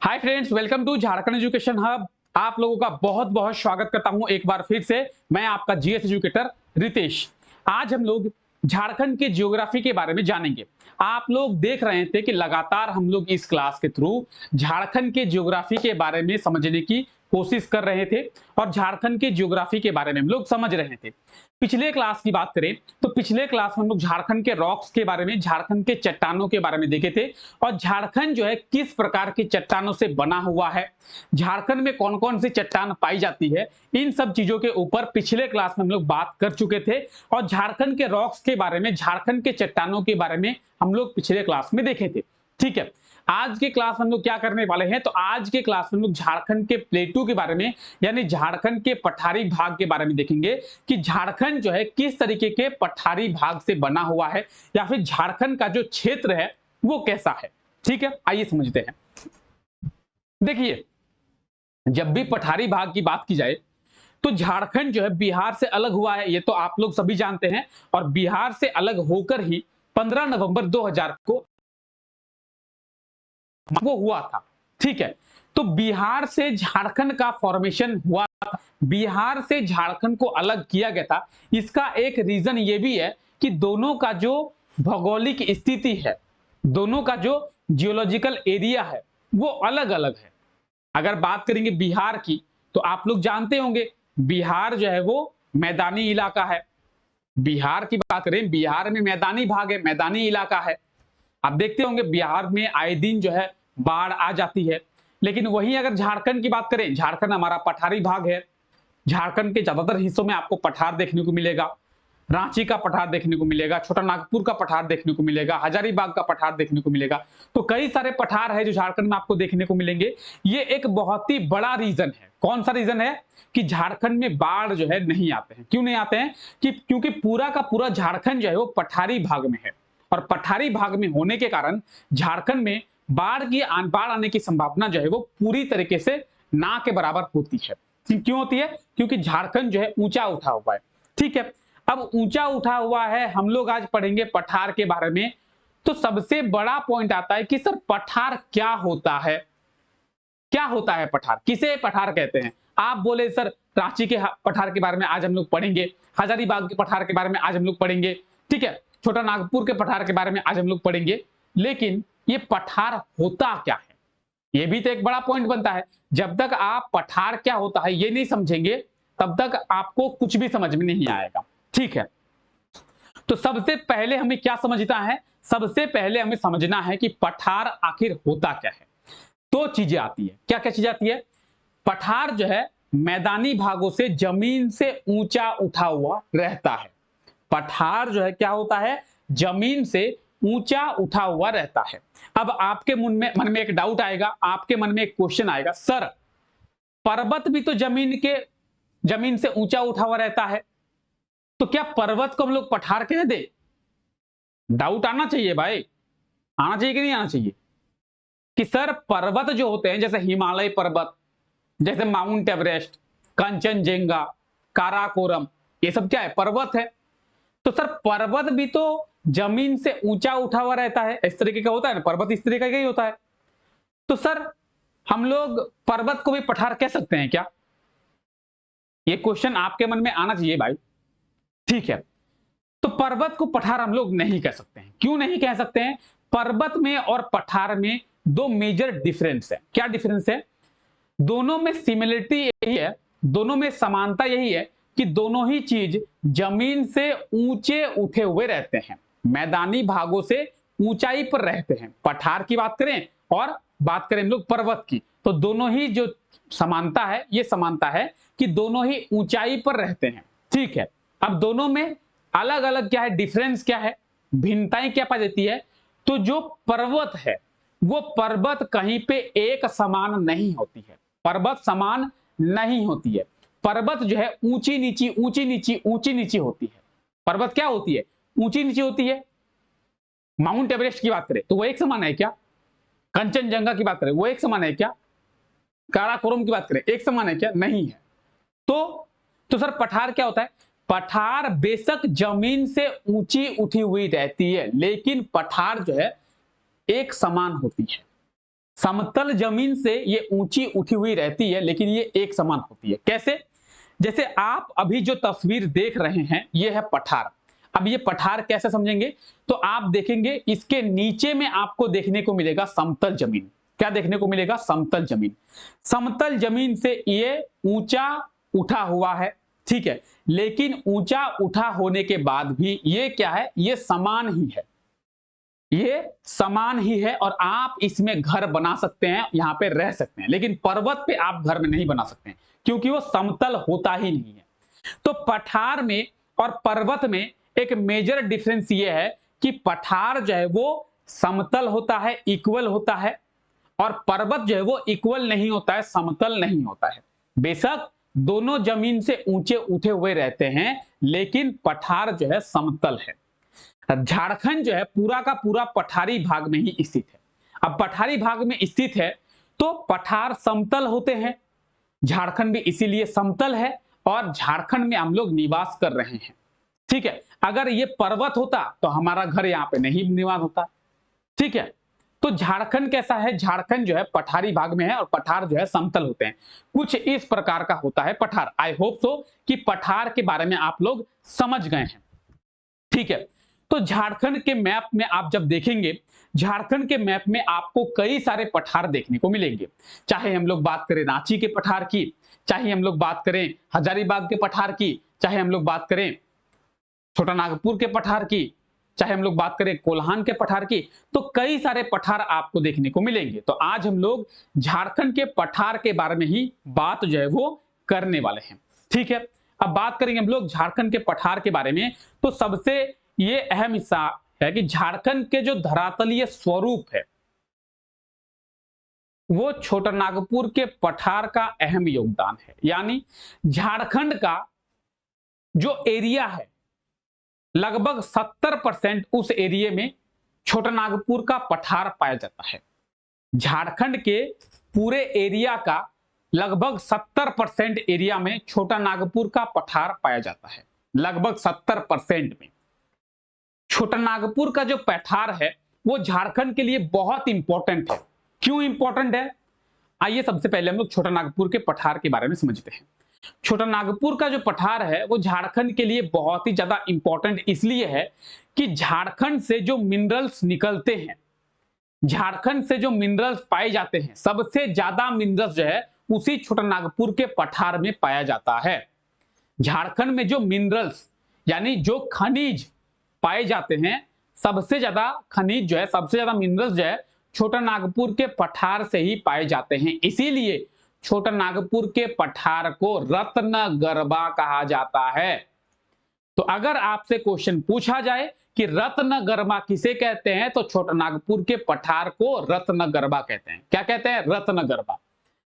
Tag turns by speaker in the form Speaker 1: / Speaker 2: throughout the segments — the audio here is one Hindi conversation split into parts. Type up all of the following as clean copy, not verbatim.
Speaker 1: Hi friends, welcome to Jharkhand education hub. आप लोगों का बहुत बहुत स्वागत करता हूं एक बार फिर से। मैं आपका जीएस एजुकेटर रितेश। आज हम लोग झारखंड के ज्योग्राफी के बारे में जानेंगे। आप लोग देख रहे थे कि लगातार हम लोग इस क्लास के थ्रू झारखंड के ज्योग्राफी के बारे में समझने की कोशिश कर रहे थे और झारखंड के ज्योग्राफी के बारे में हम लोग समझ रहे थे। पिछले क्लास की बात करें तो पिछले क्लास में हम लोग झारखंड के रॉक्स के बारे में, झारखंड के चट्टानों के बारे में देखे थे और झारखंड जो है किस प्रकार की चट्टानों से बना हुआ है, झारखंड में कौन कौन सी चट्टान पाई जाती है, इन सब चीजों के ऊपर पिछले क्लास में हम लोग बात कर चुके थे। और झारखंड के रॉक्स के बारे में, झारखंड के चट्टानों के बारे में हम लोग पिछले क्लास में देखे थे। ठीक है, आज के क्लास में हम लोग क्या करने वाले हैं, तो आज के क्लास में हम लोग झारखंड के प्लेटू के बारे में यानी झारखंड के पठारी भाग के बारे में देखेंगे कि झारखंड जो है किस तरीके के पठारी भाग से बना हुआ है या फिर झारखंड का जो क्षेत्र है वो कैसा है। ठीक है, आइए समझते हैं। देखिए, जब भी पठारी भाग की बात की जाए तो झारखंड जो है बिहार से अलग हुआ है, ये तो आप लोग सभी जानते हैं। और बिहार से अलग होकर ही 15 नवंबर 2000 को वो हुआ था। ठीक है, तो बिहार से झारखंड का फॉर्मेशन हुआ था, बिहार से झारखंड को अलग किया गया था। इसका एक रीजन ये भी है कि दोनों का जो भौगोलिक स्थिति है, दोनों का जो जियोलॉजिकल एरिया है वो अलग अलग है। अगर बात करेंगे बिहार की तो आप लोग जानते होंगे बिहार जो है वो मैदानी इलाका है। बिहार की बात करें, बिहार में मैदानी भाग है, मैदानी इलाका है। आप देखते होंगे बिहार में आए दिन जो है बाढ़ आ जाती है। लेकिन वहीं अगर झारखंड की बात करें, झारखंड हमारा पठारी भाग है। झारखंड के ज्यादातर हिस्सों में आपको पठार देखने को मिलेगा। रांची का पठार देखने को मिलेगा, छोटा नागपुर का पठार देखने को मिलेगा, हजारीबाग का पठार देखने को मिलेगा। तो कई सारे पठार है जो झारखंड में आपको देखने को मिलेंगे। ये एक बहुत ही बड़ा रीजन है। कौन सा रीजन है कि झारखंड में बाढ़ जो है नहीं आते हैं। क्यों नहीं आते हैं कि क्योंकि पूरा का पूरा झारखंड जो है वो पठारी भाग में है और पठारी भाग में होने के कारण झारखंड में बाढ़ आने की संभावना जो है वो पूरी तरीके से ना के बराबर होती है। क्यों होती है? क्योंकि झारखंड जो है ऊंचा उठा हुआ है। ठीक है, अब ऊंचा उठा हुआ है, हम लोग आज पढ़ेंगे पठार के बारे में। तो सबसे बड़ा पॉइंट आता है कि सर पठार क्या होता है, क्या होता है पठार, किसे पठार कहते हैं। आप बोले सर रांची के पठार के बारे में आज हम लोग पढ़ेंगे, हजारीबाग के पठार के बारे में आज हम लोग पढ़ेंगे, ठीक है, छोटा नागपुर के पठार के बारे में आज हम लोग पढ़ेंगे। लेकिन ये पठार होता क्या है, ये भी तो एक बड़ा पॉइंट बनता है। जब तक आप पठार क्या होता है ये नहीं समझेंगे तब तक आपको कुछ भी समझ में नहीं आएगा। ठीक है, तो सबसे पहले हमें क्या समझना है, सबसे पहले हमें समझना है कि पठार आखिर होता क्या है। दो चीजें आती है। क्या क्या चीज आती है? पठार जो है मैदानी भागों से जमीन से ऊंचा उठा हुआ रहता है। पठार जो है क्या होता है, जमीन से ऊंचा उठा हुआ रहता है। अब आपके मन में एक डाउट आएगा, आपके मन में एक क्वेश्चन आएगा, सर पर्वत भी तो जमीन से ऊंचा उठा हुआ रहता है, तो क्या पर्वत को हम लोग पठार कह दे? डाउट आना चाहिए भाई, आना चाहिए कि नहीं आना चाहिए कि सर पर्वत जो होते हैं जैसे हिमालय पर्वत, जैसे माउंट एवरेस्ट, कंचनजंगा, काराकोरम, ये सब क्या है? पर्वत है। तो सर पर्वत भी तो जमीन से ऊंचा उठा हुआ रहता है, इस तरीके का होता है ना, पर्वत इस तरीके का ही होता है। तो सर हम लोग पर्वत को भी पठार कह सकते हैं क्या? ये क्वेश्चन आपके मन में आना चाहिए भाई। ठीक है, तो पर्वत को पठार हम लोग नहीं कह सकते हैं। क्यों नहीं कह सकते हैं? पर्वत में और पठार में दो मेजर डिफरेंस है। क्या डिफरेंस है? दोनों में सिमिलरिटी यही है, दोनों में समानता यही है कि दोनों ही चीज जमीन से ऊंचे उठे हुए रहते हैं, मैदानी भागों से ऊंचाई पर रहते हैं। पठार की बात करें और बात करें हम लोग पर्वत की, तो दोनों ही जो समानता है, ये समानता है कि दोनों ही ऊंचाई पर रहते हैं। ठीक है, अब दोनों में अलग अलग क्या है, डिफरेंस क्या है, भिन्नताएं क्या पाई जाती है? तो जो पर्वत है वो पर्वत कहीं पे एक समान नहीं होती है, पर्वत समान नहीं होती है। पर्वत जो है ऊंची नीची ऊंची नीची ऊंची नीची होती है। पर्वत क्या होती है? ऊंची नीची होती है। माउंट एवरेस्ट की बात करें तो वो एक समान है क्या? कंचनजंगा की बात करें वो एक समान है क्या? काराकोरम की बात करें एक समान है क्या? नहीं है। तो सर पठार क्या होता है? पठार बेशक जमीन से ऊंची उठी हुई रहती है, लेकिन पठार जो है एक समान होती है। समतल जमीन से ये ऊंची उठी हुई रहती है, लेकिन ये एक समान होती है। कैसे? जैसे आप अभी जो तस्वीर देख रहे हैं, ये है पठार। अब ये पठार कैसे समझेंगे? तो आप देखेंगे इसके नीचे में आपको देखने को मिलेगा समतल जमीन। क्या देखने को मिलेगा? समतल जमीन। समतल जमीन से ये ऊंचा उठा हुआ है, ठीक है, लेकिन ऊंचा उठा होने के बाद भी ये क्या है? ये समान ही है, ये समान ही है और आप इसमें घर बना सकते हैं, यहां पे रह सकते हैं, लेकिन पर्वत पे आप घर में नहीं बना सकते हैं क्योंकि वो समतल होता ही नहीं है। तो पठार में और पर्वत में एक मेजर डिफरेंस ये है कि पठार जो है वो समतल होता है, इक्वल होता है, और पर्वत जो है वो इक्वल नहीं होता है, समतल नहीं होता है। बेशक दोनों जमीन से ऊंचे उठे हुए रहते हैं, लेकिन पठार जो है समतल है। झारखंड जो है पूरा का पूरा पठारी भाग में ही स्थित है। अब पठारी भाग में स्थित है तो पठार समतल होते हैं, झारखंड भी इसीलिए समतल है और झारखंड में हम लोग निवास कर रहे हैं, ठीक है। अगर ये पर्वत होता तो हमारा घर यहाँ पे नहीं निर्माण होता, ठीक है। तो झारखंड कैसा है? झारखंड जो है पठारी भाग में है और पठार जो है समतल होते हैं। कुछ इस प्रकार का होता है पठार। आई होप सो कि पठार के बारे में आप लोग समझ गए हैं, ठीक है। तो झारखंड के मैप में आप जब देखेंगे, झारखंड के मैप में आपको कई सारे पठार देखने को मिलेंगे। चाहे हम लोग बात करें रांची के पठार की, चाहे हम लोग बात करें हजारीबाग के पठार की, चाहे हम लोग बात करें छोटा नागपुर के पठार की, चाहे हम लोग बात करें कोल्हान के पठार की, तो कई सारे पठार आपको देखने को मिलेंगे। तो आज हम लोग झारखंड के पठार के बारे में ही बात जो है वो करने वाले हैं, ठीक है। अब बात करेंगे हम लोग झारखंड के पठार के बारे में, तो सबसे ये अहम हिस्सा है कि झारखंड के जो धरातलीय स्वरूप है वो छोटा नागपुर के पठार का अहम योगदान है। यानी झारखंड का जो एरिया है लगभग 70% उस एरिया में छोटा नागपुर का पठार पाया जाता है। झारखंड के पूरे एरिया का लगभग 70% एरिया में छोटा नागपुर का पठार पाया जाता है, लगभग 70% में। छोटा नागपुर का जो पठार है वो झारखंड के लिए बहुत इंपॉर्टेंट है। क्यों इंपॉर्टेंट है? आइए सबसे पहले हम लोग छोटा नागपुर के पठार के बारे में समझते हैं। छोटा नागपुर का जो पठार है वो झारखंड के लिए बहुत ही ज्यादा इंपॉर्टेंट इसलिए है कि झारखंड से जो मिनरल्स निकलते हैं, झारखंड से जो मिनरल्स पाए जाते हैं, सबसे ज्यादा मिनरल्स जो है उसी छोटा नागपुर के पठार में पाया जाता है। झारखंड में जो मिनरल्स यानी जो खनिज पाए जाते हैं, सबसे ज्यादा खनिज जो है, सबसे ज्यादा मिनरल्स जो है छोटा नागपुर के पठार से ही पाए जाते हैं। इसीलिए छोटा नागपुर के पठार को रत्न गरबा कहा जाता है। तो अगर आपसे क्वेश्चन पूछा जाए कि रत्न गरबा किसे कहते हैं, तो छोटा नागपुर के पठार को रत्न गरबा कहते हैं। क्या कहते हैं? रत्न गरबा।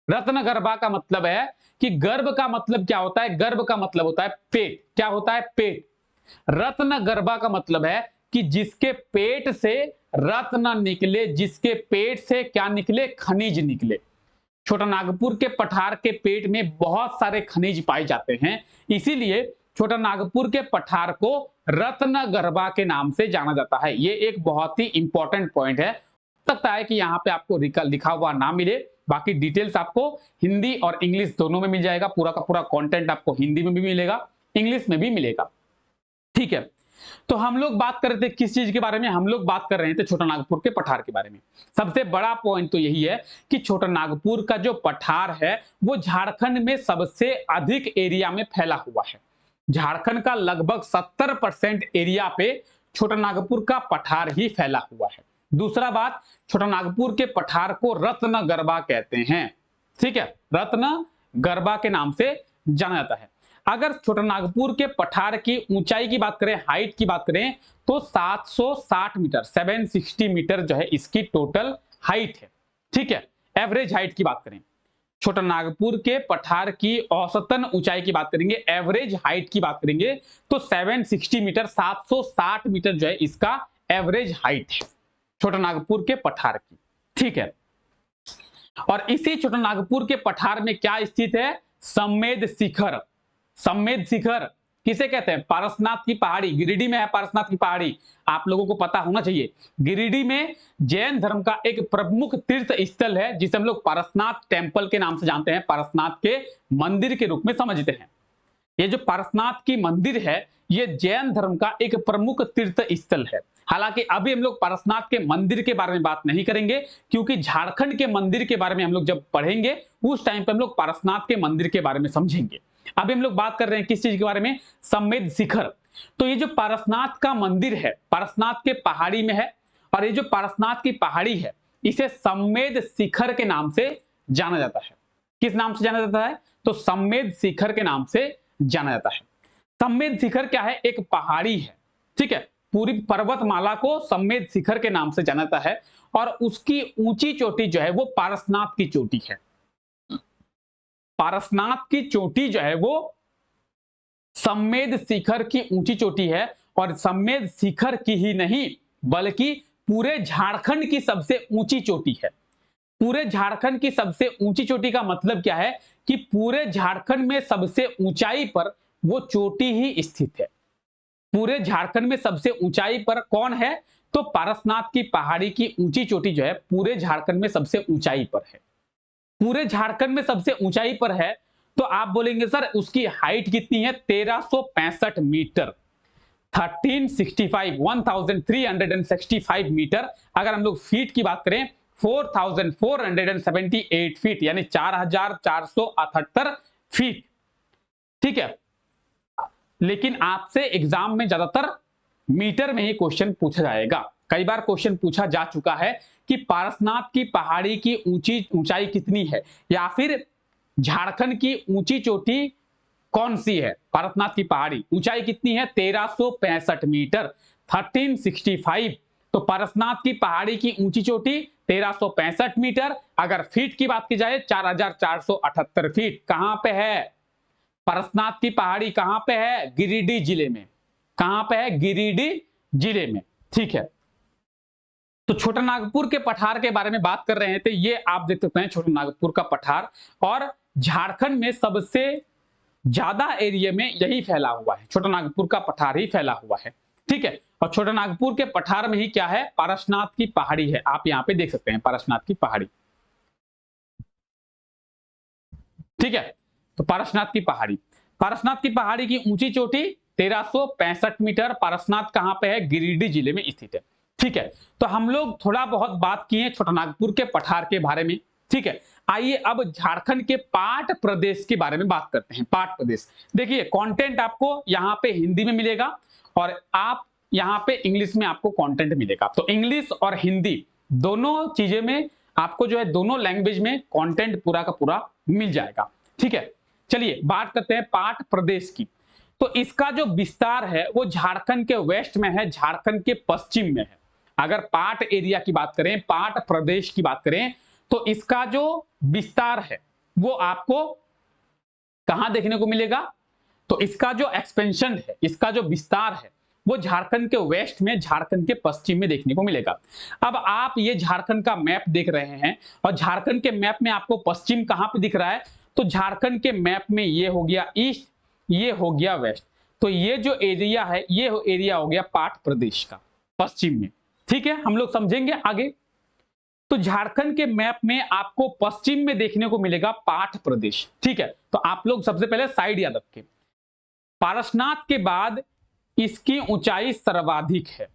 Speaker 1: रत्न गरबा का मतलब है कि गर्भ का मतलब क्या होता है? गर्भ का मतलब होता है पेट। क्या होता है? पेट। रत्न गरबा का मतलब है कि जिसके पेट से रत्न निकले, जिसके पेट से क्या निकले? खनिज निकले। छोटा नागपुर के पठार के पेट में बहुत सारे खनिज पाए जाते हैं, इसीलिए छोटा नागपुर के पठार को रत्न गरबा के नाम से जाना जाता है। ये एक बहुत ही इंपॉर्टेंट पॉइंट है। हो सकता है कि यहाँ पे आपको लिखा हुआ ना मिले, बाकी डिटेल्स आपको हिंदी और इंग्लिश दोनों में मिल जाएगा। पूरा का पूरा कंटेंट आपको हिंदी में भी मिलेगा, इंग्लिश में भी मिलेगा, ठीक है। तो हम लोग बात कर रहे थे किस चीज के बारे में? हम लोग बात कर रहे थे छोटा नागपुर के पठार के बारे में। सबसे बड़ा पॉइंट तो यही है कि छोटा नागपुर का जो पठार है वो झारखंड में सबसे अधिक एरिया में फैला हुआ है। झारखंड का लगभग 70% एरिया पे छोटा नागपुर का पठार ही फैला हुआ है। दूसरा बात, छोटा नागपुर के पठार को रत्न गरबा कहते हैं, ठीक है। रत्न गरबा के नाम से जाना जाता है। अगर छोटा नागपुर के पठार की ऊंचाई की बात करें, हाइट की बात करें, तो 760 मीटर, 760 मीटर जो है इसकी टोटल हाइट है, ठीक है। एवरेज हाइट की बात करें, छोटा नागपुर के पठार की औसतन ऊंचाई की बात करेंगे, एवरेज हाइट की बात करेंगे, तो 760 मीटर, 760 मीटर जो है इसका एवरेज हाइट है छोटा नागपुर के पठार की, ठीक है। और इसी छोटा नागपुर के पठार में क्या स्थित है? सम्मेद शिखर। सम्मेद शिखर किसे कहते हैं? पारसनाथ की पहाड़ी, गिरिडीह में है पारसनाथ की पहाड़ी, आप लोगों को पता होना चाहिए। गिरिडीह में जैन धर्म का एक प्रमुख तीर्थ स्थल है जिसे हम लोग पारसनाथ टेम्पल के नाम से जानते हैं, पारसनाथ के मंदिर के रूप में समझते हैं। ये जो पारसनाथ की मंदिर है, ये जैन धर्म का एक प्रमुख तीर्थ स्थल है। हालांकि अभी हम लोग पारसनाथ के मंदिर के बारे में बात नहीं करेंगे, क्योंकि झारखंड के मंदिर के बारे में हम लोग जब पढ़ेंगे उस टाइम पे हम लोग पारसनाथ के मंदिर के बारे में समझेंगे। अभी हम लोग बात कर रहे हैं किस चीज के बारे में? सम्मेद शिखर। तो ये जो पारसनाथ का मंदिर है, पारसनाथ के पहाड़ी में है, और ये जो पारसनाथ की पहाड़ी है, इसे सम्मेद शिखर के नाम से जाना जाता है। किस नाम से जाना जाता है? तो सम्मेद शिखर के नाम से जाना जाता है। सम्मेद शिखर क्या है? एक पहाड़ी है, ठीक है। पूरी पर्वतमाला को सम्मेद शिखर के नाम से जाना जाता है, और उसकी ऊंची चोटी जो है वो पारसनाथ की चोटी है। पारसनाथ की चोटी जो है वो सम्मेद शिखर की ऊंची चोटी है, और सम्मेद शिखर की ही नहीं बल्कि पूरे झारखंड की सबसे ऊंची चोटी है। पूरे झारखंड की सबसे ऊंची चोटी का मतलब क्या है? कि पूरे झारखंड में सबसे ऊंचाई पर वो चोटी ही स्थित है। पूरे झारखंड में सबसे ऊंचाई पर कौन है? तो पारसनाथ की पहाड़ी की ऊंची चोटी जो है पूरे झारखंड में सबसे ऊंचाई पर है। पूरे झारखंड में सबसे ऊंचाई पर है, तो आप बोलेंगे सर उसकी हाइट कितनी है? 1365 मीटर, 1365 मीटर। अगर हम लोग फीट की बात करें 4478 फीट, यानी 4478 फीट, ठीक है। लेकिन आपसे एग्जाम में ज्यादातर मीटर में ही क्वेश्चन पूछा जाएगा। कई बार क्वेश्चन पूछा जा चुका है कि पारसनाथ की पहाड़ी की ऊंचाई कितनी है, या फिर झारखंड की ऊंची चोटी कौन सी है? पारसनाथ की पहाड़ी ऊंचाई कितनी है? 1365 मीटर, 1365। तो पारसनाथ की पहाड़ी की ऊंची चोटी 1365 मीटर। अगर फीट की बात की जाए 4478 फीट। कहां पे है पारसनाथ की पहाड़ी? कहां पे है? गिरिडीह जिले में। कहां पे है? गिरिडीह जिले में, ठीक है। तो छोटा नागपुर के पठार के बारे में बात कर रहे थे, ये आप देख सकते हैं छोटा नागपुर का पठार, और झारखंड में सबसे ज्यादा एरिया में यही फैला हुआ है, छोटा नागपुर का पठार ही फैला हुआ है, ठीक है। और छोटा नागपुर के पठार में ही क्या है? पारसनाथ की पहाड़ी है। आप यहाँ पे देख सकते हैं पारसनाथ की पहाड़ी, ठीक है। तो पारसनाथ की पहाड़ी, पारसनाथ की पहाड़ी की ऊंची चोटी 1365 मीटर। पारसनाथ कहां पे है? गिरिडीह जिले में स्थित है, ठीक है। तो हम लोग थोड़ा बहुत बात किए छोटा नागपुर के पठार के बारे में, ठीक है। आइए अब झारखंड के पाट प्रदेश के बारे में बात करते हैं। पाट प्रदेश, देखिए कंटेंट आपको यहाँ पे हिंदी में मिलेगा, और आप यहाँ पे इंग्लिश में आपको कंटेंट मिलेगा। तो इंग्लिश और हिंदी दोनों चीजें में आपको जो है दोनों लैंग्वेज में कंटेंट पूरा का पूरा मिल जाएगा, ठीक है। चलिए बात करते हैं पाट प्रदेश की। तो इसका जो विस्तार है वो झारखंड के वेस्ट में है, झारखंड के पश्चिम में है। अगर पाट एरिया की बात करें, पाट प्रदेश की बात करें, तो इसका जो विस्तार है वो आपको कहां देखने को मिलेगा? तो इसका जो एक्सपेंशन है, इसका जो विस्तार है वो झारखंड के वेस्ट में, झारखंड के पश्चिम में देखने को मिलेगा। अब आप ये झारखंड का मैप देख रहे हैं, और झारखंड के मैप में आपको पश्चिम कहां पे दिख रहा है? तो झारखंड के मैप में ये हो गया ईस्ट, ये हो गया वेस्ट। तो ये जो एरिया है, ये एरिया हो गया पाट प्रदेश का पश्चिम में, ठीक है। हम लोग समझेंगे आगे। तो झारखंड के मैप में आपको पश्चिम में देखने को मिलेगा पाट प्रदेश, ठीक है। तो आप लोग सबसे पहले साइड याद रखें, पारसनाथ के बाद इसकी ऊंचाई सर्वाधिक है।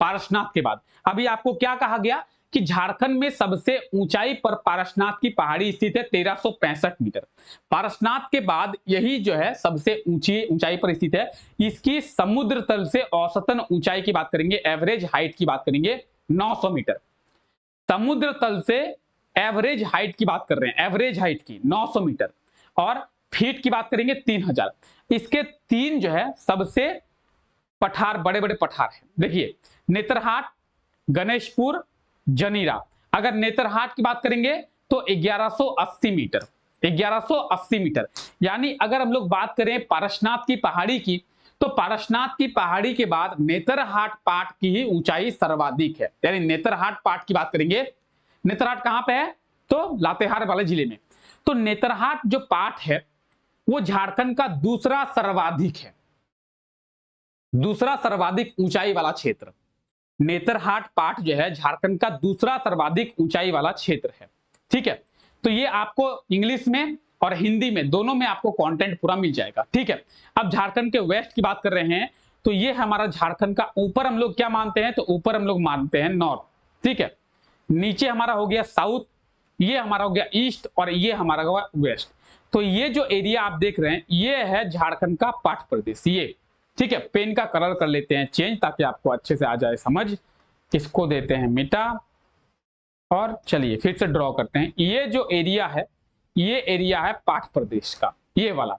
Speaker 1: पारसनाथ के बाद अभी आपको क्या कहा गया कि झारखंड में सबसे ऊंचाई पर पारसनाथ की पहाड़ी स्थित है 1365 मीटर। पारसनाथ के बाद यही जो है सबसे ऊंचाई पर स्थित है। इसकी समुद्र तल से औसतन ऊंचाई की बात करेंगे, एवरेज हाइट की बात करेंगे 900 मीटर। समुद्र तल से एवरेज हाइट की बात कर रहे हैं, एवरेज हाइट की 900 मीटर, और फीट की बात करेंगे 3000। इसके तीन जो है सबसे पठार, बड़े बड़े पठार है। देखिए नेतरहाट, गणेशपुर, जनीरा। अगर नेतरहाट की बात करेंगे तो 1180 मीटर, 1180 मीटर। यानी अगर हम लोग बात करें पारसनाथ की पहाड़ी की, तो पारसनाथ की पहाड़ी के बाद नेतरहाट पाट की ही ऊंचाई सर्वाधिक है। यानी नेतरहाट पाट की बात करेंगे, नेतरहाट कहां पे है? तो लातेहार वाले जिले में। तो नेतरहाट जो पाट है वो झारखंड का दूसरा सर्वाधिक है, दूसरा सर्वाधिक ऊंचाई वाला क्षेत्र। नेतरहाट पाठ जो है झारखंड का दूसरा सर्वाधिक ऊंचाई वाला क्षेत्र है। ठीक है, तो ये आपको इंग्लिश में और हिंदी में दोनों में आपको कंटेंट पूरा मिल जाएगा। ठीक है, अब झारखंड के वेस्ट की बात कर रहे हैं, तो ये हमारा झारखंड का ऊपर हम लोग क्या मानते हैं, तो ऊपर हम लोग मानते हैं नॉर्थ। ठीक है, नीचे हमारा हो गया साउथ, ये हमारा हो गया ईस्ट और ये हमारा हो गया वेस्ट। तो ये जो एरिया आप देख रहे हैं ये है झारखंड का पाठ प्रदेश ये। ठीक है, पेन का कलर कर लेते हैं चेंज ताकि आपको अच्छे से आ जाए समझ। इसको देते हैं मिटा और चलिए फिर से ड्रॉ करते हैं। ये जो एरिया है ये एरिया है पाठ प्रदेश का, ये वाला।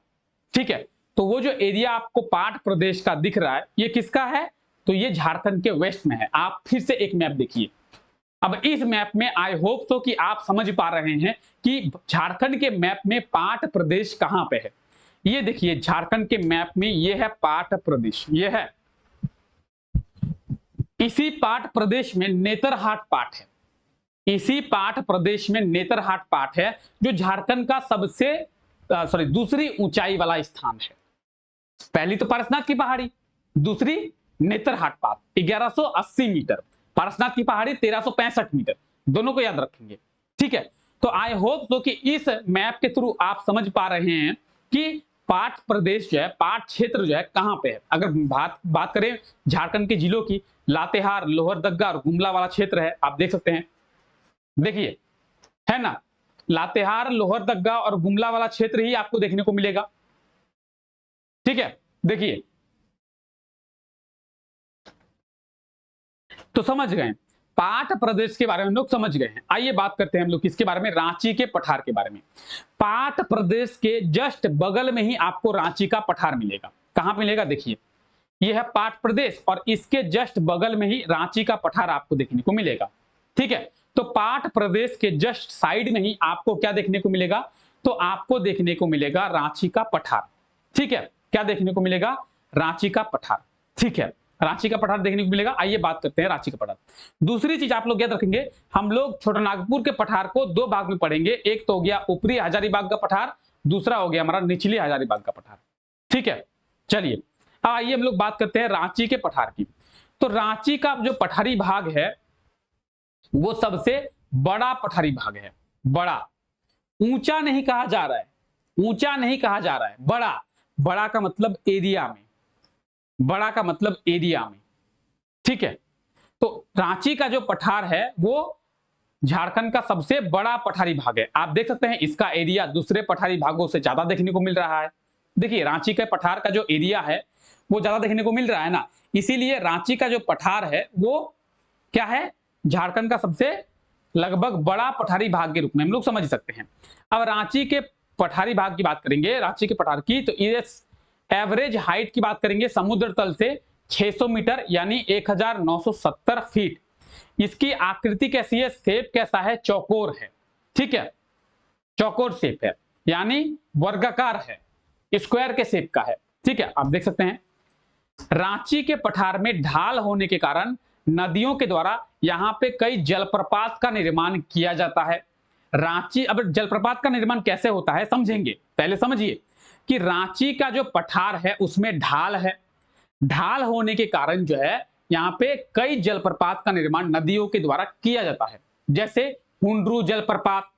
Speaker 1: ठीक है, तो वो जो एरिया आपको पाठ प्रदेश का दिख रहा है ये किसका है, तो ये झारखंड के वेस्ट में है। आप फिर से एक मैप देखिए। अब इस मैप में आई होप तो कि आप समझ पा रहे हैं कि झारखंड के मैप में पाठ प्रदेश कहां पे है। ये देखिए झारखंड के मैप में ये है पाठ प्रदेश, ये है। इसी पाठ प्रदेश में नेतरहाट पाठ है, इसी पाठ प्रदेश में नेतरहाट पाठ है जो झारखंड का सबसे दूसरी ऊंचाई वाला स्थान है। पहली तो पारसनाथ की पहाड़ी, दूसरी नेतरहाट पाठ 1180 मीटर, पारसनाथ की पहाड़ी 1365 मीटर, दोनों को याद रखेंगे। ठीक है, तो आई होप तो कि इस मैप के थ्रू आप समझ पा रहे हैं कि पाठ प्रदेश जो है, पाठ क्षेत्र जो है कहां पे है। अगर बात करें झारखंड के जिलों की, लातेहार, लोहरदग्गा और गुमला वाला क्षेत्र है, आप देख सकते हैं, देखिए है ना, लातेहार, लोहरदग्गा और गुमला वाला क्षेत्र ही आपको देखने को मिलेगा। ठीक है, देखिए तो समझ गए पाठ प्रदेश के बारे में हम लोग समझ गए हैं। आइए बात करते हैं हम लोग किसके बारे में, रांची के पठार के बारे में। पाठ प्रदेश के जस्ट बगल में ही आपको रांची का पठार मिलेगा। कहां मिलेगा, देखिए यह है पाठ प्रदेश और इसके जस्ट बगल में ही रांची का पठार आपको देखने को मिलेगा। ठीक है, तो पाठ प्रदेश के जस्ट साइड में ही आपको क्या देखने को मिलेगा, तो आपको देखने को मिलेगा रांची का पठार। ठीक है, क्या देखने को मिलेगा, रांची का पठार। ठीक है, रांची का पठार देखने को मिलेगा। आइए बात करते हैं रांची का पठार। दूसरी चीज आप लोग याद रखेंगे, हम लोग छोटानागपुर के पठार को दो भाग में पढ़ेंगे। एक तो हो गया ऊपरी हजारीबाग का पठार, दूसरा हो गया हमारा निचली हजारीबाग का पठार। ठीक है, चलिए आइए हम लोग बात करते हैं रांची के पठार की। तो रांची का जो पठारी भाग है वो सबसे बड़ा पठारी भाग है। बड़ा, ऊंचा नहीं कहा जा रहा है, ऊंचा नहीं कहा जा रहा है, बड़ा। बड़ा का मतलब एरिया में, बड़ा का मतलब एरिया में। ठीक है, तो रांची का जो पठार है वो झारखंड का सबसे बड़ा पठारी भाग है। आप देख सकते हैं इसका एरिया दूसरे पठारी भागों से ज्यादा देखने को मिल रहा है। देखिए रांची के पठार का जो एरिया है वो ज्यादा देखने को मिल रहा है ना, इसीलिए रांची का जो पठार है वो क्या है, झारखंड का सबसे लगभग बड़ा पठारी भाग के रूप में हम लोग समझ सकते हैं। अब रांची के पठारी भाग की बात करेंगे, रांची के पठार की, तो ये एवरेज हाइट की बात करेंगे समुद्र तल से 600 मीटर यानी 1970 फीट। इसकी आकृति कैसी है, शेप कैसा है, चौकोर है। ठीक है, चौकोर शेप है यानी वर्गाकार है, स्क्वायर के शेप का है। ठीक है, आप देख सकते हैं रांची के पठार में ढाल होने के कारण नदियों के द्वारा यहां पे कई जलप्रपात का निर्माण किया जाता है। रांची, अब जलप्रपात का निर्माण कैसे होता है समझेंगे, पहले समझिए कि रांची का जो पठार है उसमें ढाल है। ढाल होने के कारण जो है यहाँ पे कई जलप्रपात का निर्माण नदियों के द्वारा किया जाता है, जैसे हुंडरू जलप्रपात,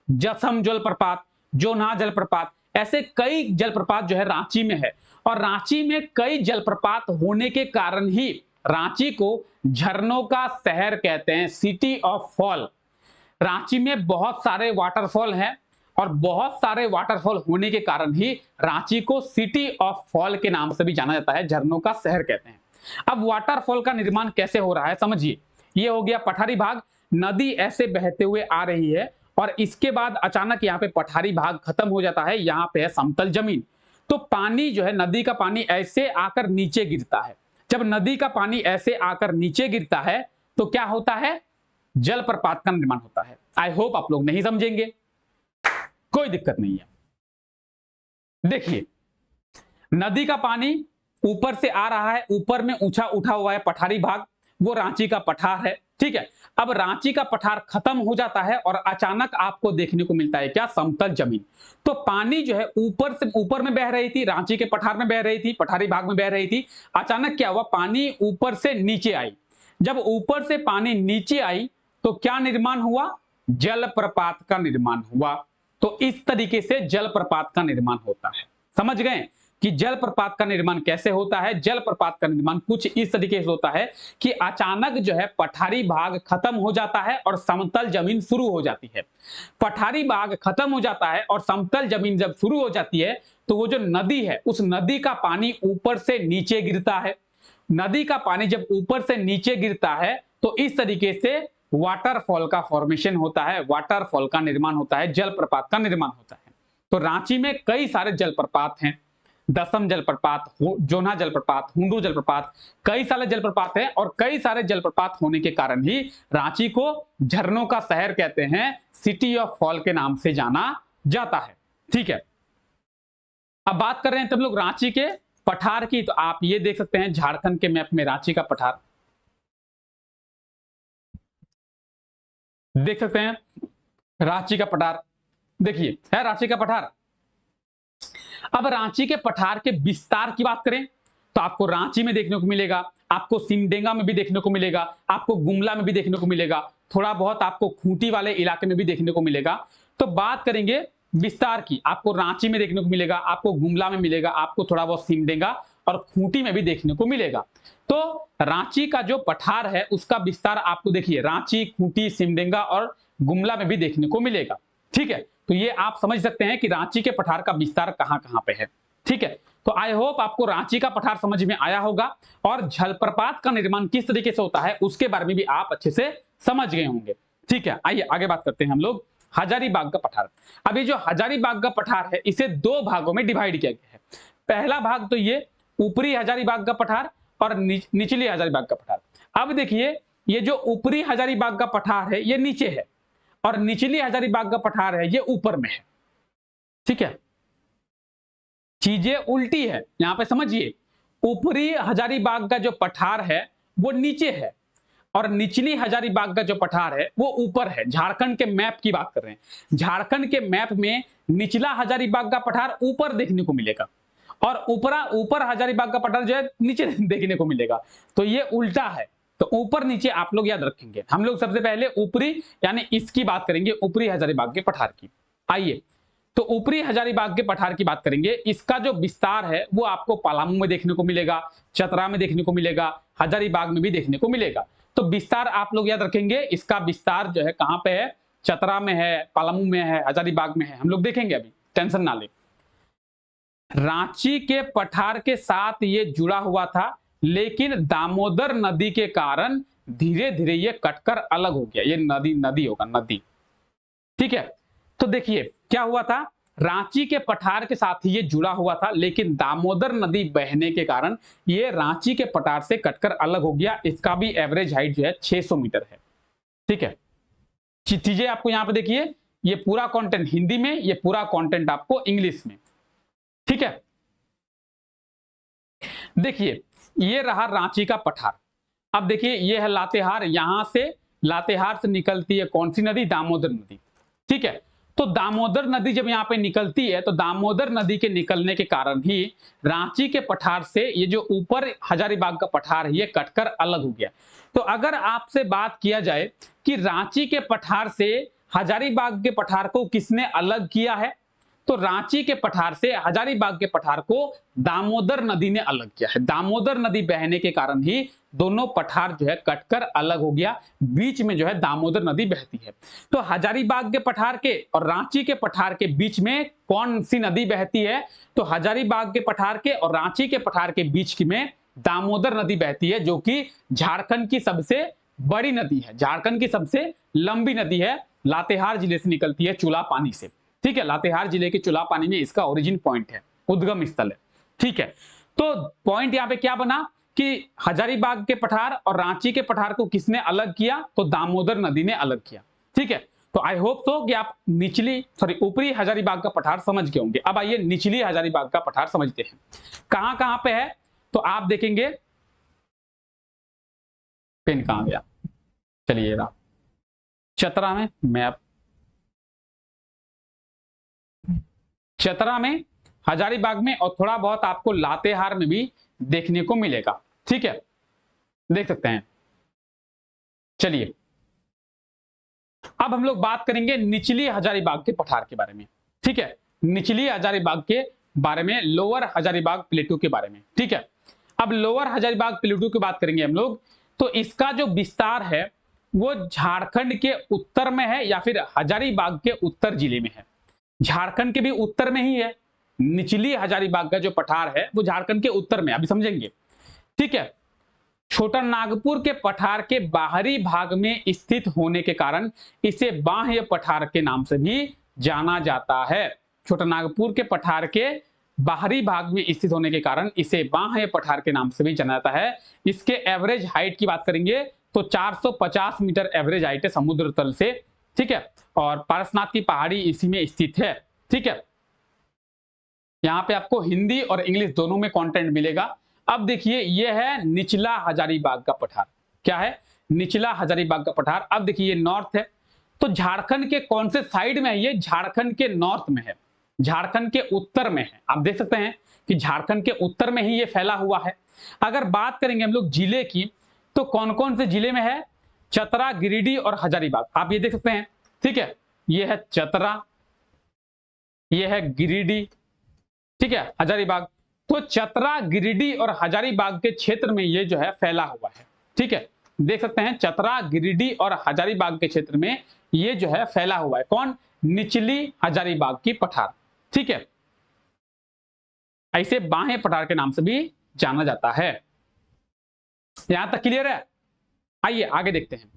Speaker 1: जसम जलप्रपात, जोन्हा जलप्रपात, ऐसे कई जलप्रपात जो है रांची में है। और रांची में कई जलप्रपात होने के कारण ही रांची को झरनों का शहर कहते हैं, सिटी ऑफ फॉल। रांची में बहुत सारे वाटरफॉल हैं और बहुत सारे वाटरफॉल होने के कारण ही रांची को सिटी ऑफ फॉल के नाम से भी जाना जाता है, झरनों का शहर कहते हैं। अब वाटरफॉल का निर्माण कैसे हो रहा है समझिए, ये हो गया पठारी भाग, नदी ऐसे बहते हुए आ रही है और इसके बाद अचानक यहाँ पे पठारी भाग खत्म हो जाता है, यहाँ पे है समतल जमीन। तो पानी जो है, नदी का पानी ऐसे आकर नीचे गिरता है। जब नदी का पानी ऐसे आकर नीचे गिरता है तो क्या होता है, जलप्रपात का निर्माण होता है। आई होप आप लोग नहीं समझेंगे, कोई दिक्कत नहीं है। देखिए नदी का पानी ऊपर से आ रहा है, ऊपर में ऊंचा उठा हुआ है पठारी भाग, वो रांची का पठार है। ठीक है। अब रांची का पठार खत्म हो जाता है और अचानक आपको देखने को मिलता है क्या, समतल जमीन। तो पानी जो है ऊपर से ऊपर में बह रही थी, रांची के पठार में बह रही थी, पठारी भाग में बह रही थी। अचानक क्या हुआ, पानी ऊपर से नीचे आई। जब ऊपर से पानी नीचे आई तो क्या निर्माण हुआ, जलप्रपात का निर्माण हुआ। तो इस तरीके से जलप्रपात का निर्माण होता है। समझ गए कि जलप्रपात का निर्माण कैसे होता है। जलप्रपात का निर्माण कुछ इस तरीके से होता है कि अचानक जो है पठारी भाग खत्म हो जाता है और समतल जमीन शुरू हो जाती है। पठारी भाग खत्म हो जाता है और समतल जमीन जब शुरू हो जाती है तो वो जो नदी है उस नदी का पानी ऊपर से नीचे गिरता है। नदी का पानी जब ऊपर से नीचे गिरता है तो इस तरीके से वाटरफॉल का फॉर्मेशन होता है, वाटरफॉल का निर्माण होता है, जलप्रपात का निर्माण होता है। तो रांची में कई सारे जलप्रपात हैं, दसम जलप्रपात, जोना जलप्रपात, हुंडू जलप्रपात, कई सारे जलप्रपात हैं। और कई सारे जलप्रपात होने के कारण ही रांची को झरनों का शहर कहते हैं, सिटी ऑफ फॉल के नाम से जाना जाता है। ठीक है, अब बात कर रहे हैं तब लोग रांची के पठार की। तो आप ये देख सकते हैं झारखंड के मैप में रांची का पठार देख सकते हैं। रांची का पठार देखिए है, रांची का पठार। अब रांची के पठार के विस्तार की बात करें तो आपको रांची में देखने को मिलेगा, आपको सिमडेगा में भी देखने को मिलेगा, आपको गुमला में भी देखने को मिलेगा, थोड़ा बहुत आपको खूंटी वाले इलाके में भी देखने को मिलेगा। तो बात करेंगे विस्तार की, आपको रांची में देखने को मिलेगा, आपको गुमला में मिलेगा, आपको थोड़ा बहुत सिमडेगा और खूंटी में भी देखने को मिलेगा। तो रांची का जो पठार है उसका विस्तार आपको देखिए रांची, खूंटी, सिमडेगा और गुमला में भी देखने को मिलेगा। ठीक है, तो ये आप समझ सकते हैं कि रांची के पठार का विस्तार कहां कहां पे है। ठीक है, तो आई होप आपको रांची का पठार समझ में आया होगा और जलप्रपात का निर्माण किस तरीके से होता है उसके बारे में भी आप अच्छे से समझ गए होंगे। ठीक है, आइए आगे बात करते हैं हम लोग हजारीबाग का पठार। अब ये जो हजारीबाग का पठार है इसे दो भागों में डिवाइड किया गया है। पहला भाग तो ये ऊपरी हजारीबाग का पठार और निचली हजारीबाग का पठार। अब देखिए ये जो ऊपरी हजारीबाग का पठार है ये नीचे है और निचली हजारीबाग का पठार है ये ऊपर में है। ठीक है, चीजें उल्टी है यहां पे समझिए। ऊपरी हजारीबाग का जो पठार है वो नीचे है और निचली हजारीबाग का जो पठार है वो ऊपर है। झारखंड के मैप की बात कर रहे हैं, झारखंड के मैप में निचला हजारीबाग का पठार ऊपर देखने को मिलेगा और ऊपर हजारीबाग का पठार जो है नीचे देखने को मिलेगा। तो ये उल्टा है, तो ऊपर नीचे आप लोग याद रखेंगे। हम लोग सबसे पहले ऊपरी यानी इसकी बात करेंगे, ऊपरी हजारीबाग के पठार की। आइए, तो ऊपरी हजारीबाग के पठार की बात करेंगे। इसका जो विस्तार है वो आपको पलामू में देखने को मिलेगा, चतरा में देखने को मिलेगा, हजारीबाग में भी देखने को मिलेगा। तो विस्तार आप लोग याद रखेंगे, इसका विस्तार जो है कहां पे है, चतरा में है, पलामू में है, हजारीबाग में है, हम लोग देखेंगे, अभी टेंशन ना ले। रांची के पठार के साथ ये जुड़ा हुआ था लेकिन दामोदर नदी के कारण धीरे धीरे ये कटकर अलग हो गया। ये नदी होगा, नदी। ठीक है, तो देखिए क्या हुआ था, रांची के पठार के साथ ही ये जुड़ा हुआ था लेकिन दामोदर नदी बहने के कारण ये रांची के पठार से कटकर अलग हो गया। इसका भी एवरेज हाइट जो है 600 मीटर है। ठीक है, चीजें आपको यहां पे देखिए, ये पूरा कंटेंट हिंदी में, ये पूरा कंटेंट आपको इंग्लिश में। ठीक है, देखिए ये रहा रांची का पठार। अब देखिए ये है लातेहार, यहां से लातेहार से निकलती है कौन सी नदी, दामोदर नदी। ठीक है, तो दामोदर नदी जब यहां पे निकलती है तो दामोदर नदी के निकलने के कारण ही रांची के पठार से ये जो ऊपर हजारीबाग का पठार है ये कटकर अलग हो गया। तो अगर आपसे बात किया जाए कि रांची के पठार से हजारीबाग के पठार को किसने अलग किया है, तो रांची के पठार से हजारीबाग के पठार को दामोदर नदी ने अलग किया है। दामोदर नदी बहने के कारण ही दोनों पठार जो है कटकर अलग हो गया, बीच में जो है दामोदर नदी बहती है। तो हजारीबाग के पठार के और रांची के पठार के बीच में कौन सी नदी बहती है, तो हजारीबाग के पठार के और रांची के पठार के बीच में दामोदर नदी बहती है, जो कि झारखंड की सबसे बड़ी नदी है, झारखंड की सबसे लंबी नदी है, लातेहार जिले से निकलती है, चुला पानी से। ठीक है, लातेहार जिले के चुला पानी में इसका ओरिजिन पॉइंट है, उद्गम स्थल है। ठीक है, तो पॉइंट यहां पे क्या बना कि हजारीबाग के पठार और रांची के पठार को किसने अलग किया, तो दामोदर नदी ने अलग किया। ठीक है, तो आई होप तो कि आप ऊपरी हजारीबाग का पठार समझ गए होंगे। अब आइए निचली हजारीबाग का पठार समझते हैं, कहां कहां पे है। तो आप देखेंगे, पेन कहां गया, चलिए रहा चतरा में मैप, चतरा में, हजारीबाग में और थोड़ा बहुत आपको लातेहार में भी देखने को मिलेगा। ठीक है, देख सकते हैं। चलिए अब हम लोग बात करेंगे निचली हजारीबाग के पठार के बारे में। ठीक है, निचली हजारीबाग के बारे में, लोअर हजारीबाग प्लेटू के बारे में। ठीक है, अब लोअर हजारीबाग प्लेटू की बात करेंगे हम लोग, तो इसका जो विस्तार है वो झारखंड के उत्तर में है या फिर हजारीबाग के उत्तर जिले में है। झारखंड के भी उत्तर में ही है, निचली हजारीबाग का जो पठार है वो झारखंड के उत्तर में, अभी समझेंगे। ठीक है, छोटा नागपुर के पठार के बाहरी भाग में स्थित होने के कारण इसे बाह्य पठार के नाम से भी जाना जाता है। छोटा नागपुर के पठार के बाहरी भाग में स्थित होने के कारण इसे बाह्य पठार के नाम से भी जाना जाता है। इसके एवरेज हाइट की बात करेंगे तो 450 मीटर एवरेज हाइट है समुद्र तल से। ठीक है, और पारसनाथ की पहाड़ी इसी में स्थित है। ठीक है, यहाँ पे आपको हिंदी और इंग्लिश दोनों में कंटेंट मिलेगा। अब देखिए ये है निचला हजारीबाग का पठार। क्या है? निचला हजारीबाग का पठार। अब देखिए ये नॉर्थ है, तो झारखंड के कौन से साइड में है? ये झारखंड के नॉर्थ में है, झारखंड के उत्तर में है। आप देख सकते हैं कि झारखंड के उत्तर में ही ये फैला हुआ है। अगर बात करेंगे हम लोग जिले की, तो कौन कौन से जिले में है? चतरा, गिरिडीह और हजारीबाग। आप ये देख सकते हैं। ठीक है, ये है चतरा, ये है गिरिडीह, ठीक है, हजारीबाग। तो चतरा, गिरिडीह और हजारीबाग के क्षेत्र में ये जो है फैला हुआ है। ठीक है, देख सकते हैं चतरा, गिरिडीह और हजारीबाग के क्षेत्र में ये जो है फैला हुआ है। कौन? निचली हजारीबाग की पठार। ठीक है, ऐसे बाह्य पठार के नाम से भी जाना जाता है। यहां तक क्लियर है? आइए आगे देखते हैं।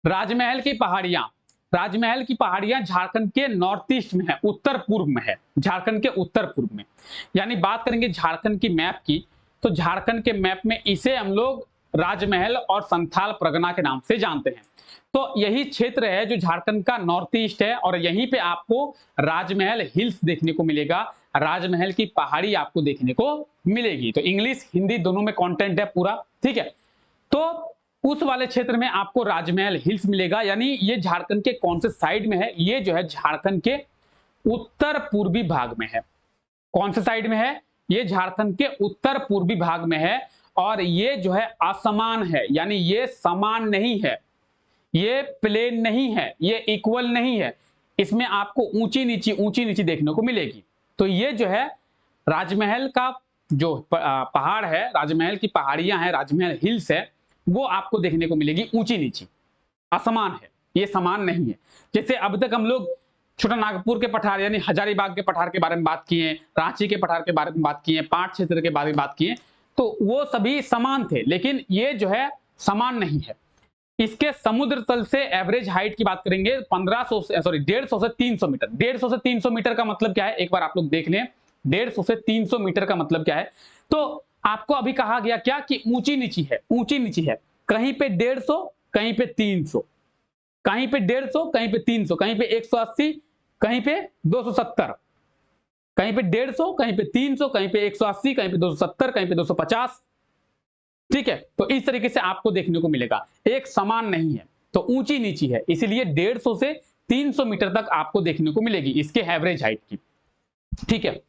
Speaker 1: राजमहल की पहाड़ियां, राजमहल की पहाड़ियां झारखंड के नॉर्थ ईस्ट में है, उत्तर पूर्व में है, झारखंड के उत्तर पूर्व में। यानी बात करेंगे झारखंड की मैप की, तो झारखंड के मैप में इसे हम लोग राजमहल और संथाल परगना के नाम से जानते हैं। तो यही क्षेत्र है जो झारखंड का नॉर्थ ईस्ट है, और यहीं पे आपको राजमहल हिल्स देखने को मिलेगा, राजमहल की पहाड़ी आपको देखने को मिलेगी। तो इंग्लिश हिंदी दोनों में कंटेंट है पूरा। ठीक है, तो उस वाले क्षेत्र में आपको राजमहल हिल्स मिलेगा। यानी ये झारखंड के कौन से साइड में है? ये जो है झारखंड के उत्तर पूर्वी भाग में है। कौन से साइड में है? ये झारखंड के उत्तर पूर्वी भाग में है, और ये जो है असमान है, यानी ये समान नहीं है, ये प्लेन नहीं है, ये इक्वल नहीं है। इसमें आपको ऊंची नीची देखने को मिलेगी। तो ये जो है राजमहल का जो पहाड़ है, राजमहल की पहाड़ियां हैं, राजमहल हिल्स है, वो आपको देखने को मिलेगी ऊंची नीची, असमान है, ये समान नहीं है। जैसे अब तक हम लोग छोटा नागपुर के पठार यानी हजारीबाग के पठार के बारे में बात किए, रांची के पठार के बारे में बात किए, पाट क्षेत्र के बारे में बात किए, तो वो सभी समान थे, लेकिन ये जो है समान नहीं है। इसके समुद्र तल से एवरेज हाइट की बात करेंगे 150 से 300 मीटर। 150 से 300 मीटर का मतलब क्या है? एक बार आप लोग देख लें, 150 से 300 मीटर का मतलब क्या है? तो आपको अभी कहा गया क्या कि ऊंची नीची है, ऊंची नीची है। कहीं पे 150, कहीं पे 300, कहीं पे 150, कहीं पे 300, कहीं पे 180, कहीं पे 270, कहीं पे 150, कहीं पे 300, कहीं पे 180, कहीं पे 270, कहीं पे 250। ठीक है, तो इस तरीके से आपको देखने को मिलेगा, एक समान नहीं है, तो ऊंची नीची है, इसीलिए 150 से 300 मीटर तक आपको देखने को मिलेगी इसके एवरेज हाइट की। ठीक है,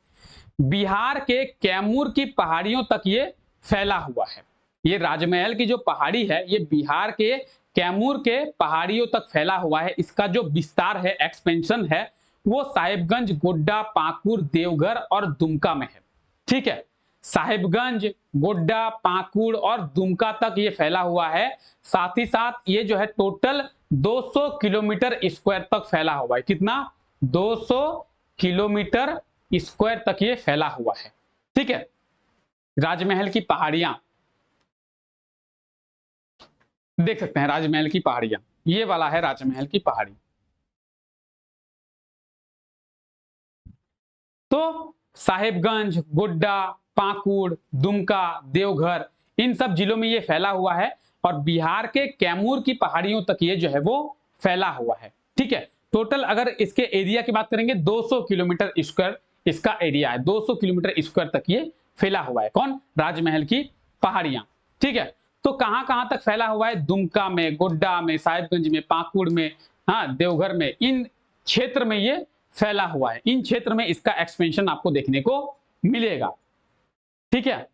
Speaker 1: बिहार के कैमूर की पहाड़ियों तक ये फैला हुआ है। ये राजमहल की जो पहाड़ी है, ये बिहार के कैमूर के पहाड़ियों तक फैला हुआ है। इसका जो विस्तार है, एक्सपेंशन है, वो साहिबगंज, गोड्डा, पाकुड़, देवघर और दुमका में है। ठीक है, साहिबगंज, गोड्डा, पाकुड़ और दुमका तक ये फैला हुआ है। साथ ही साथ ये जो है टोटल 200 किलोमीटर स्क्वायर तक फैला हुआ है। कितना? 200 किलोमीटर स्क्वायर तक ये फैला हुआ है। ठीक है, राजमहल की पहाड़ियां देख सकते हैं, राजमहल की पहाड़ियां, ये वाला है राजमहल की पहाड़ी। तो साहिबगंज, गोड्डा, पाकुड़, दुमका, देवघर, इन सब जिलों में ये फैला हुआ है, और बिहार के कैमूर की पहाड़ियों तक ये जो है वो फैला हुआ है। ठीक है, टोटल अगर इसके एरिया की बात करेंगे 200 किलोमीटर स्क्वायर इसका एरिया है, 200 किलोमीटर स्क्वायर तक ये फैला हुआ है। कौन? राजमहल की पहाड़ियां। ठीक है, तो कहां कहां तक फैला हुआ है? दुमका में, गोड्डा में, साहिबगंज में, पाकुड़ में, हाँ, देवघर में, इन क्षेत्र में ये फैला हुआ है। इन क्षेत्र में इसका एक्सपेंशन आपको देखने को मिलेगा। ठीक है।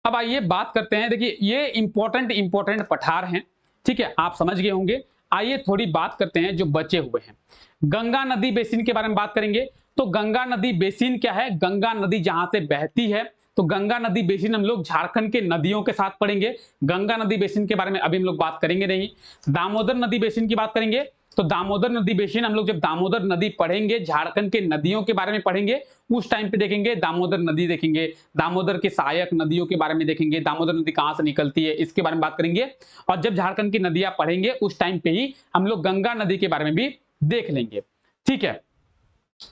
Speaker 1: अब आइए बात करते हैं। देखिए ये इंपॉर्टेंट पठार हैं। ठीक है, आप समझ गए होंगे। आइए थोड़ी बात करते हैं जो बचे हुए हैं। गंगा नदी बेसिन के बारे में बात करेंगे। तो गंगा नदी बेसिन क्या है? गंगा नदी जहां से बहती है, तो गंगा नदी बेसिन हम लोग झारखंड के नदियों के साथ पढ़ेंगे। गंगा नदी बेसिन के बारे में अभी हम लोग बात करेंगे नहीं। दामोदर नदी बेसिन की बात करेंगे। तो दामोदर नदी बेसिन हम लोग जब दामोदर नदी पढ़ेंगे, झारखंड के नदियों के बारे में पढ़ेंगे, उस टाइम पे देखेंगे दामोदर नदी, देखेंगे दामोदर के सहायक नदियों के बारे में देखेंगे, दामोदर नदी कहां से निकलती है इसके बारे में बात करेंगे। और जब झारखंड की नदियां पढ़ेंगे उस टाइम पे ही हम लोग गंगा नदी के बारे में भी देख लेंगे। ठीक है।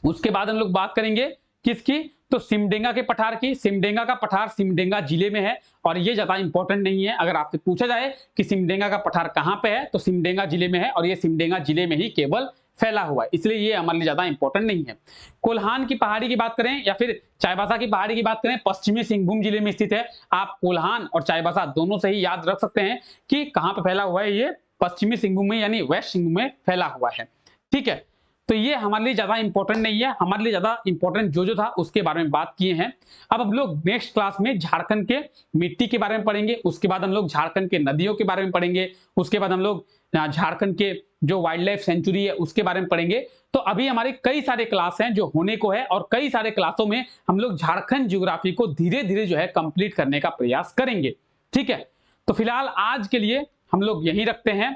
Speaker 1: उसके बाद हम लोग बात करेंगे किसकी? तो सिमडेगा के पठार की। सिमडेगा का पठार सिमडेगा जिले में है और ये ज्यादा इंपॉर्टेंट नहीं है। अगर आपसे पूछा जाए कि सिमडेगा का पठार कहां पे है, तो सिमडेगा जिले में है और ये सिमडेगा जिले में ही केवल फैला हुआ है, इसलिए ये हमारे लिए ज्यादा इंपॉर्टेंट नहीं है। कोल्हान की पहाड़ी की बात करें या फिर चाईबासा की पहाड़ी की बात करें, पश्चिमी सिंहभूम जिले में स्थित है। आप कोल्हान और चाईबासा दोनों से ही याद रख सकते हैं कि कहां पे फैला हुआ है। ये पश्चिमी सिंहभूम में यानी वेस्ट सिंहभूम में फैला हुआ है। ठीक है। तो ये हमारे लिए ज्यादा इंपॉर्टेंट नहीं है। हमारे लिए ज्यादा इंपॉर्टेंट जो था उसके बारे में बात किए हैं। अब हम लोग नेक्स्ट क्लास में झारखंड के मिट्टी के बारे में पढ़ेंगे। उसके बाद हम लोग झारखंड के नदियों के बारे में पढ़ेंगे। उसके बाद हम लोग झारखंड के जो वाइल्ड लाइफ सेंचुरी है उसके बारे में पढ़ेंगे। तो अभी हमारे कई सारे क्लास हैं जो होने को है और कई सारे क्लासों में हम लोग झारखंड ज्योग्राफी को धीरे धीरे जो है कंप्लीट करने का प्रयास करेंगे। ठीक है। तो फिलहाल आज के लिए हम लोग यही रखते हैं।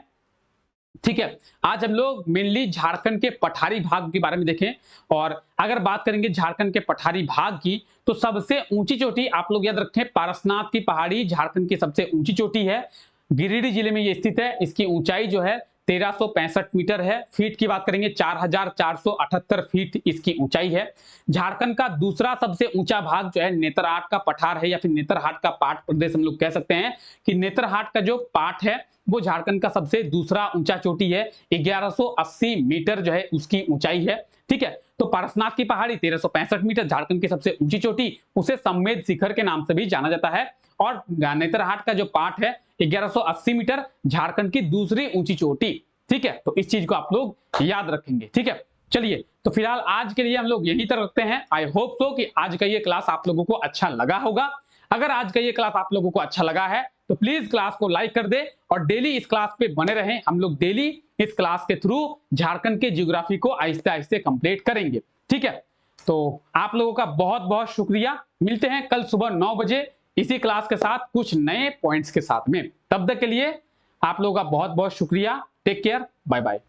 Speaker 1: ठीक है। आज हम लोग मेनली झारखंड के पठारी भाग के बारे में देखें। और अगर बात करेंगे झारखंड के पठारी भाग की, तो सबसे ऊंची चोटी आप लोग याद रखें, पारसनाथ की पहाड़ी झारखंड की सबसे ऊंची चोटी है। गिरिडीह जिले में ये स्थित है। इसकी ऊंचाई जो है 1365 मीटर है। फीट की बात करेंगे 4478 फीट इसकी ऊंचाई है। झारखंड का दूसरा सबसे ऊंचा भाग जो है नेतरहाट का पठार है या फिर नेतरहाट का पाट प्रदेश हम लोग कह सकते हैं कि नेतरहाट का जो पाट है वो झारखंड का सबसे दूसरा ऊंचा चोटी है। 1180 मीटर जो है उसकी ऊंचाई है। ठीक है। तो पारसनाथ की पहाड़ी 1365 मीटर, झारखंड की सबसे ऊंची चोटी, उसे सम्मेद शिखर के नाम से भी जाना जाता है। और नेतरहाट का जो पाट है 1180 मीटर, झारखंड की दूसरी ऊंची चोटी। ठीक है। तो इस चीज को आप लोग याद रखेंगे। ठीक है। चलिए, तो फिलहाल आज के लिए हम लोग यहीं तक रखते हैं। आई होप सो कि आज का ये क्लास आप लोगों को अच्छा लगा होगा। अगर आज का ये क्लास आप लोगों को अच्छा लगा है तो प्लीज क्लास को लाइक कर दे और डेली इस क्लास पे बने रहें। हम लोग डेली इस क्लास के थ्रू झारखंड के ज्योग्राफी को आहिस्ते आहिस्ते कंप्लीट करेंगे। ठीक है। तो आप लोगों का बहुत बहुत शुक्रिया। मिलते हैं कल सुबह 9 बजे इसी क्लास के साथ कुछ नए पॉइंट्स के साथ में। तब तक के लिए आप लोगों का बहुत बहुत शुक्रिया। Take care, bye bye.